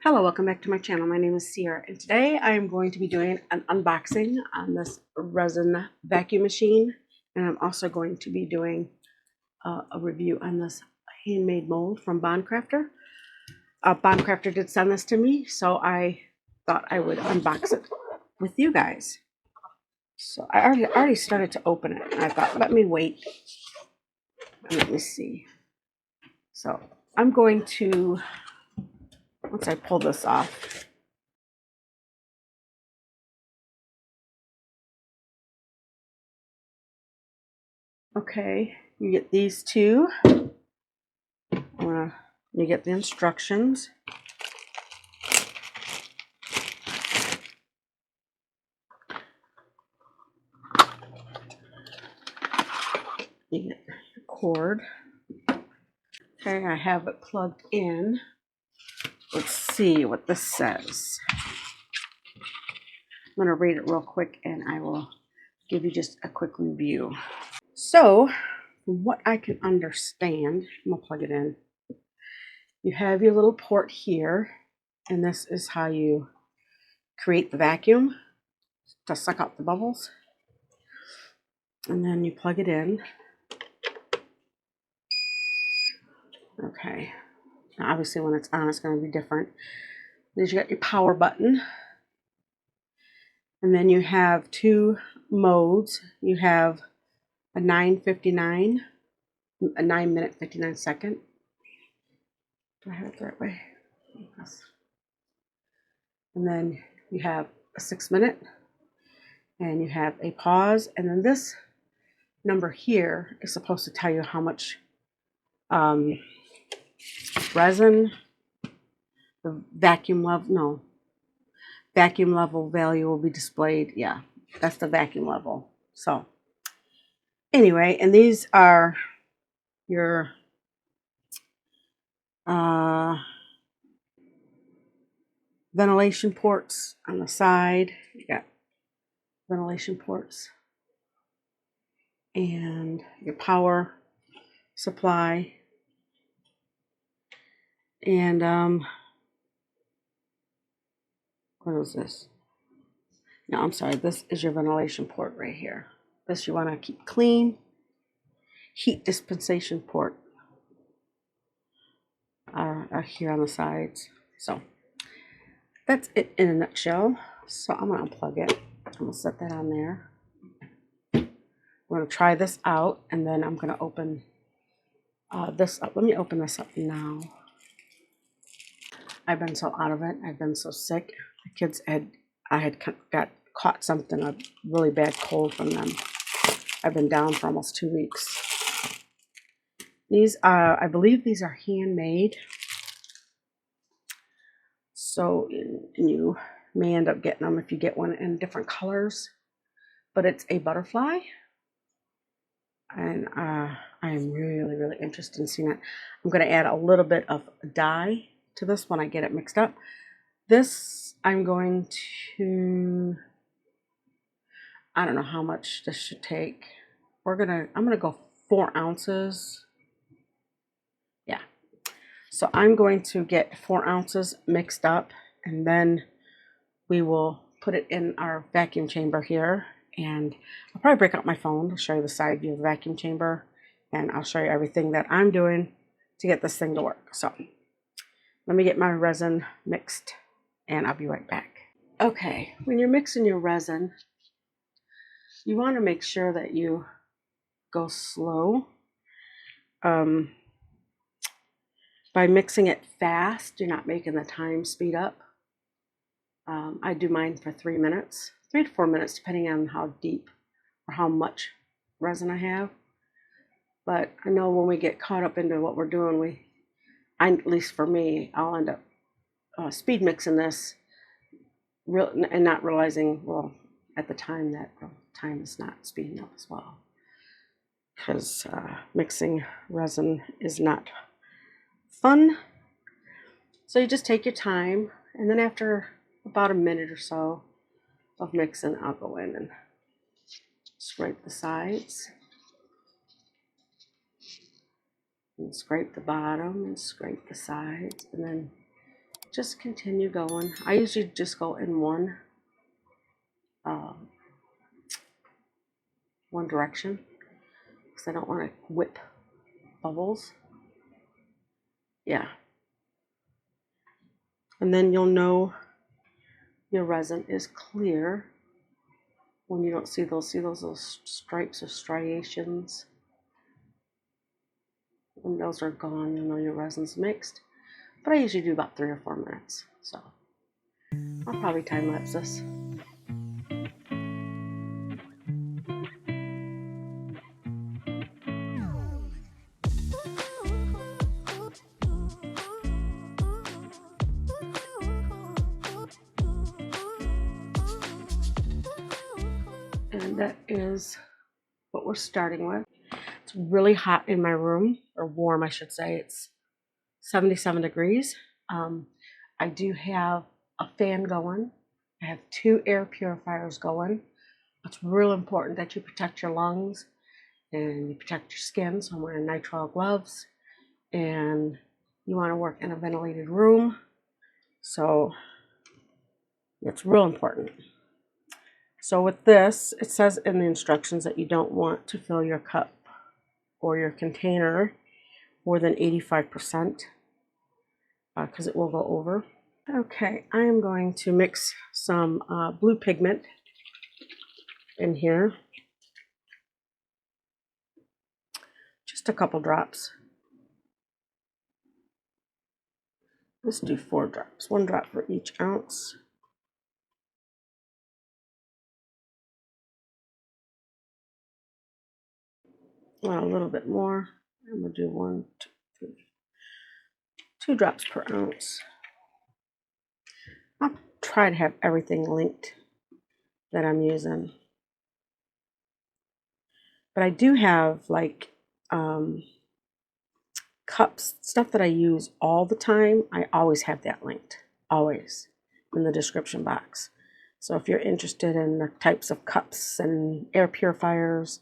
Hello, welcome back to my channel. My name is Sierra, and today I am going to be doing an unboxing on this resin vacuum machine, and I'm also going to be doing a review on this handmade mold from Craftor. Craftor did send this to me, so I thought I would unbox it with you guys. So I already started to open it, and I thought, let me wait. Let me see. So I'm going to, once I pull this off, okay, you get these two. You get the instructions. You get your cord. Okay, I have it plugged in. Let's see what this says. I'm going to read it real quick and I will give you just a quick review. So, from what I can understand, I'm going to plug it in. You have your little port here, and this is how you create the vacuum to suck out the bubbles. And then you plug it in. Okay. Now obviously when it's on, it's going to be different. Then you got your power button. And then you have two modes. You have a 9:59, a 9-minute 59 second. Do I have it the right way? Yes. And then you have a 6-minute, and you have a pause. And then this number here is supposed to tell you how much resin, the vacuum level, vacuum level value will be displayed. Yeah, that's the vacuum level. So anyway, and these are your ventilation ports on the side. You got ventilation ports and your power supply. And what is this? No, I'm sorry. This is your ventilation port right here. This you want to keep clean. Heat dispensation port are here on the sides. So that's it in a nutshell. So I'm going to unplug it. I'm going to set that on there. We're going to try this out, and then I'm going to open this up. Let me open this up now. I've been so out of it. I've been so sick. The kids I got caught something, a really bad cold from them. I've been down for almost 2 weeks. These are, I believe these are handmade. So you may end up getting them if you get one in different colors. But it's a butterfly. And I am really, really interested in seeing it. I'm going to add a little bit of dye to this when I get it mixed up. This I'm going to, I don't know how much this should take. I'm gonna go 4 ounces. Yeah. So I'm going to get 4 ounces mixed up, and then we will put it in our vacuum chamber here. And I'll probably break out my phone to show you the side view of the vacuum chamber, and I'll show you everything that I'm doing to get this thing to work. So let me get my resin mixed, and I'll be right back. Okay, when you're mixing your resin, you want to make sure that you go slow. By mixing it fast, you're not making the time speed up. I do mine for 3 minutes, 3 to 4 minutes, depending on how deep or how much resin I have. But I know when we get caught up into what we're doing, at least for me, I'll end up speed mixing this and not realizing, well, at the time that time is not speeding up as well. Because mixing resin is not fun. So you just take your time, and then after about a minute or so of mixing, I'll go in and scrape the sides and scrape the bottom and scrape the sides, and then just continue going. I usually just go in one direction because I don't want to whip bubbles. Yeah. And then you'll know your resin is clear when you don't see those little stripes or striations. When those are gone, you'll know your resin's mixed. But I usually do about 3 or 4 minutes. So I'll probably time lapse this. And that is what we're starting with. It's really hot in my room, or warm, I should say. It's 77 degrees. I do have a fan going. I have 2 air purifiers going. It's real important that you protect your lungs and you protect your skin. So I'm wearing nitrile gloves, and you want to work in a ventilated room. So it's real important. So with this, it says in the instructions that you don't want to fill your cup or your container more than 85% because it will go over. Okay, I am going to mix some blue pigment in here. Just a couple drops. Let's do 4 drops, 1 drop for each ounce. A little bit more. I'm going to do 1, 2, 3, 2 drops per ounce. I'll try to have everything linked that I'm using. But I do have like cups, stuff that I use all the time. I always have that linked, always, in the description box. So if you're interested in the types of cups and air purifiers,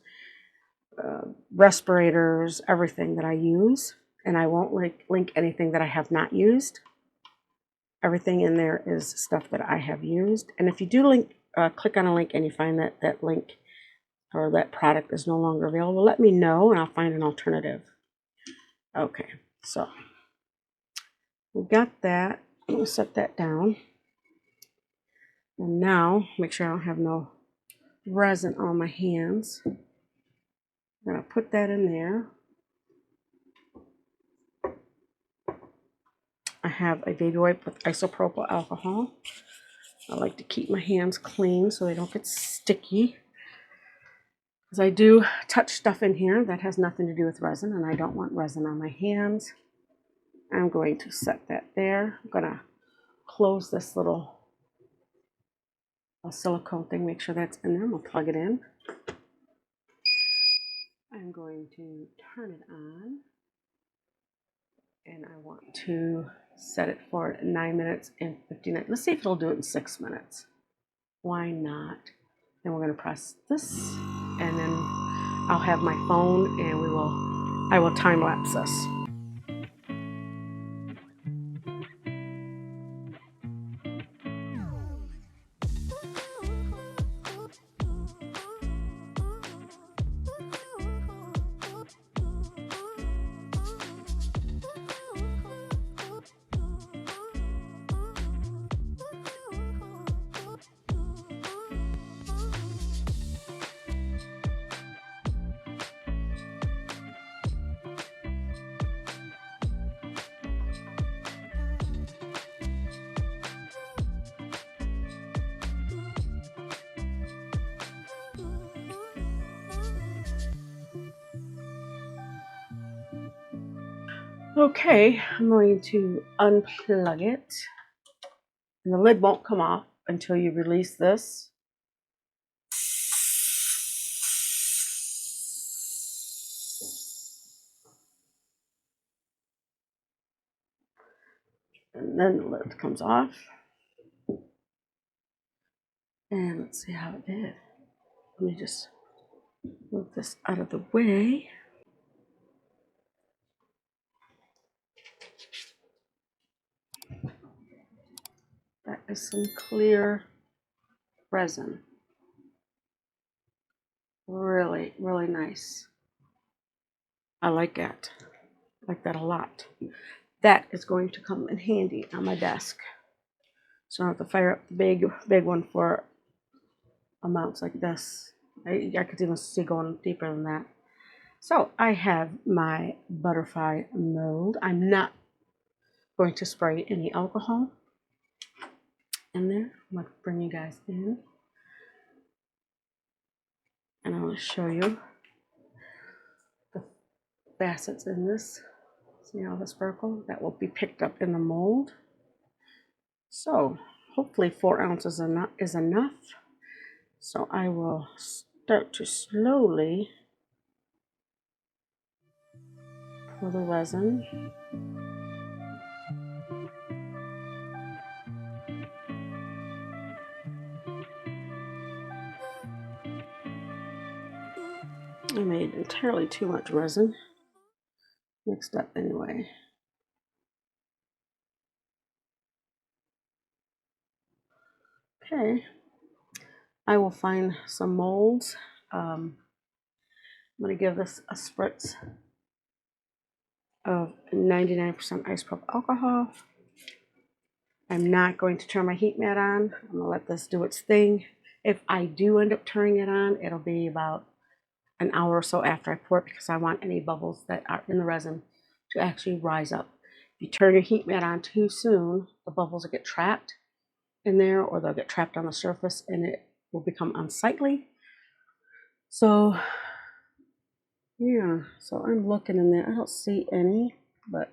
respirators, everything that I use, and I won't link anything that I have not used. Everything in there is stuff that I have used. And if you do click on a link and you find that that link or that product is no longer available, let me know and I'll find an alternative. Okay, so we got that. I'm going to set that down. And now, make sure I don't have no resin on my hands. I'm going to put that in there. I have a baby wipe with isopropyl alcohol. I like to keep my hands clean so they don't get sticky. Because I do touch stuff in here that has nothing to do with resin, and I don't want resin on my hands. I'm going to set that there. I'm going to close this little silicone thing, make sure that's in there. I'm going to plug it in. I'm going to turn it on. And I want to set it for 9 minutes and 59. Let's see if it'll do it in 6 minutes. Why not? Then we're going to press this, and then I'll have my phone, and I will time lapse this. Okay, I'm going to unplug it. And the lid won't come off until you release this. And then the lid comes off. And let's see how it did. Let me just move this out of the way. is some clear resin. Really, really nice. I like that. I like that a lot. That is going to come in handy on my desk. So I don't have to fire up the big one for amounts like this. I could even see going deeper than that. So I have my butterfly mold. I'm not going to spray any alcohol in there. I'm going to bring you guys in. And I want to show you the facets in this. See all the sparkle? That will be picked up in the mold. So hopefully 4 ounces is enough. So I will start to slowly pour the resin. I made entirely too much resin mixed up anyway. Okay, I will find some molds. I'm going to give this a spritz of 99% isopropyl alcohol. I'm not going to turn my heat mat on. I'm going to let this do its thing. If I do end up turning it on, it'll be about an hour or so after I pour it because I want any bubbles that are in the resin to actually rise up. If you turn your heat mat on too soon, the bubbles will get trapped in there or they'll get trapped on the surface and it will become unsightly. So yeah, so I'm looking in there. I don't see any, but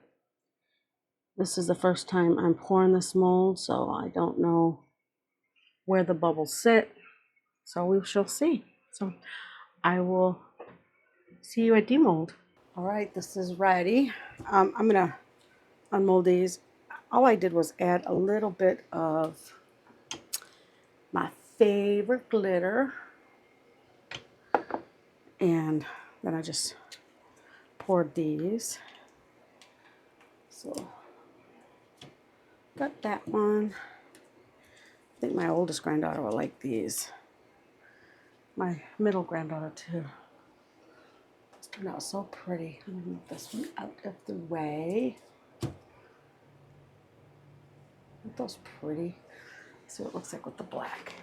this is the first time I'm pouring this mold, so I don't know where the bubbles sit. So we shall see. So I will see you at demold. All right, this is ready. I'm gonna unmold these. All I did was add a little bit of my favorite glitter, and then I just poured these. So got that one. I think my oldest granddaughter will like these. My middle granddaughter too. This turned out so pretty. I'm gonna move this one out of the way. Aren't those pretty? Let's see what it looks like with the black.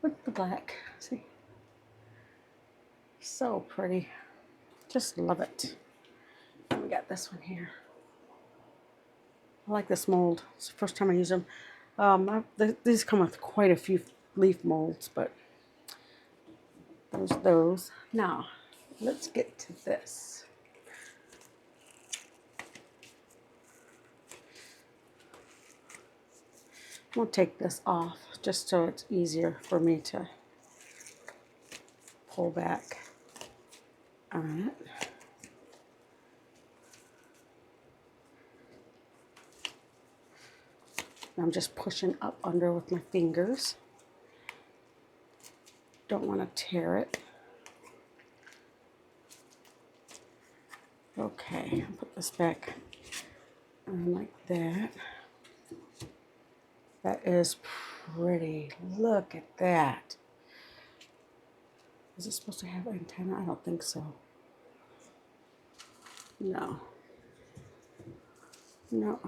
With the black, see? So pretty. Just love it. And we got this one here. I like this mold. It's the first time I use them. These come with quite a few leaf molds, but there's those. Now, let's get to this. I'm gonna take this off just so it's easier for me to pull back on it. I'm just pushing up under with my fingers. Don't want to tear it. Okay, I'll put this back on like that. That is pretty. Look at that. Is it supposed to have an antenna? I don't think so. No. No.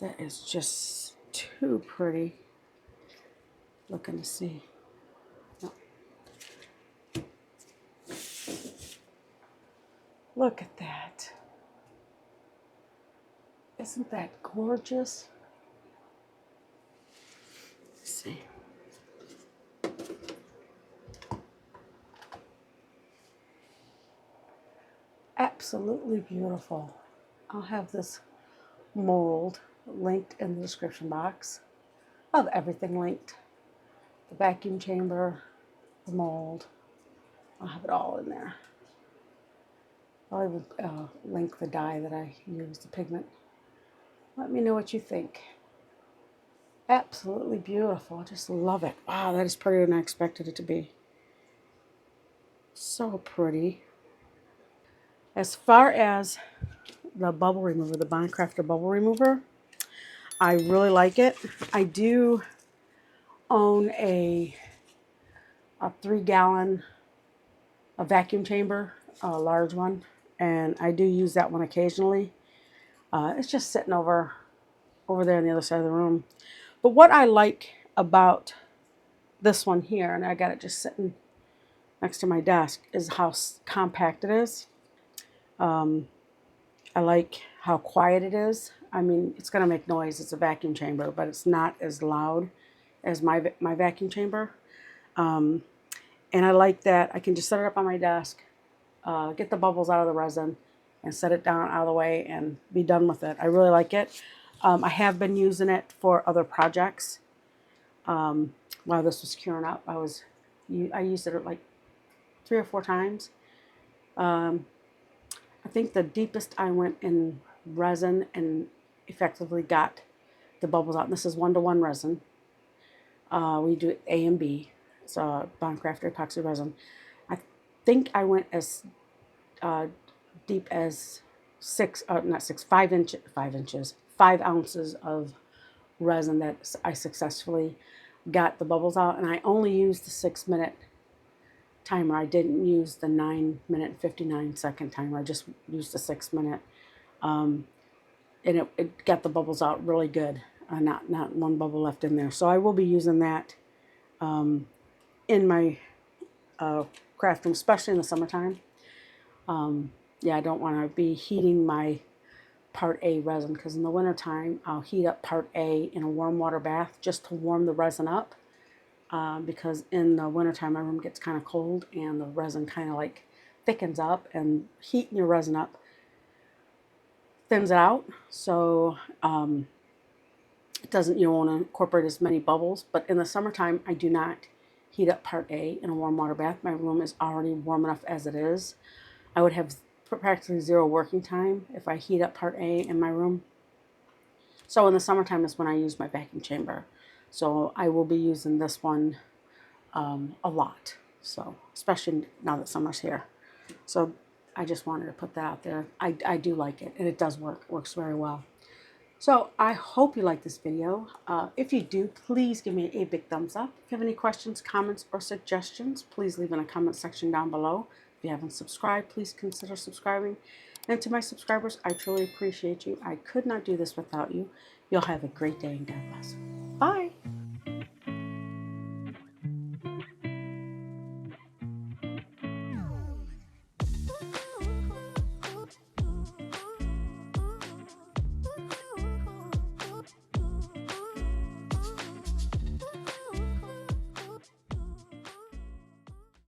That is just too pretty. Looking to see. No. Look at that. Isn't that gorgeous? Let's see. Absolutely beautiful. I'll have this mold linked in the description box. I'll have everything linked. The vacuum chamber, the mold. I'll have it all in there. I'll even link the dye that I use, the pigment. Let me know what you think. Absolutely beautiful. I just love it. Wow, that is prettier than I expected it to be. So pretty. As far as the bubble remover, the Craftor bubble remover, I really like it. I do own a 3-gallon vacuum chamber, a large one, and I do use that one occasionally. It's just sitting over there on the other side of the room. But what I like about this one here, and I got it just sitting next to my desk, is how compact it is. I like how quiet it is. I mean, it's going to make noise. It's a vacuum chamber, but it's not as loud as my vacuum chamber. And I like that I can just set it up on my desk, get the bubbles out of the resin, and set it down out of the way and be done with it. I really like it. I have been using it for other projects. While this was curing up, I used it like 3 or 4 times. I think the deepest I went in resin and effectively got the bubbles out. And this is 1-to-1 resin. We do A and B. It's a Bond Craftor epoxy resin. I think I went as deep as 5 ounces of resin that I successfully got the bubbles out. And I only used the 6-minute timer. I didn't use the 9-minute and 59-second timer. I just used the 6-minute, and it got the bubbles out really good. Not one bubble left in there. So I will be using that in my craft room, especially in the summertime. Yeah, I don't want to be heating my Part A resin, because in the wintertime I'll heat up Part A in a warm water bath just to warm the resin up. Because in the wintertime my room gets kind of cold and the resin kind of like thickens up, and heating your resin up thins it out. So it doesn't, you don't want to incorporate as many bubbles. But in the summertime I do not heat up Part A in a warm water bath. My room is already warm enough as it is. I would have practically 0 working time if I heat up Part A in my room. So in the summertime is when I use my vacuum chamber. So I will be using this one a lot. So especially now that summer's here. So I just wanted to put that out there. I do like it, and it does work. It works very well. So I hope you like this video. If you do, please give me a big thumbs up. If you have any questions, comments, or suggestions, please leave in the comment section down below. If you haven't subscribed, please consider subscribing. And to my subscribers, I truly appreciate you. I could not do this without you. You'll have a great day, and God bless. Bye.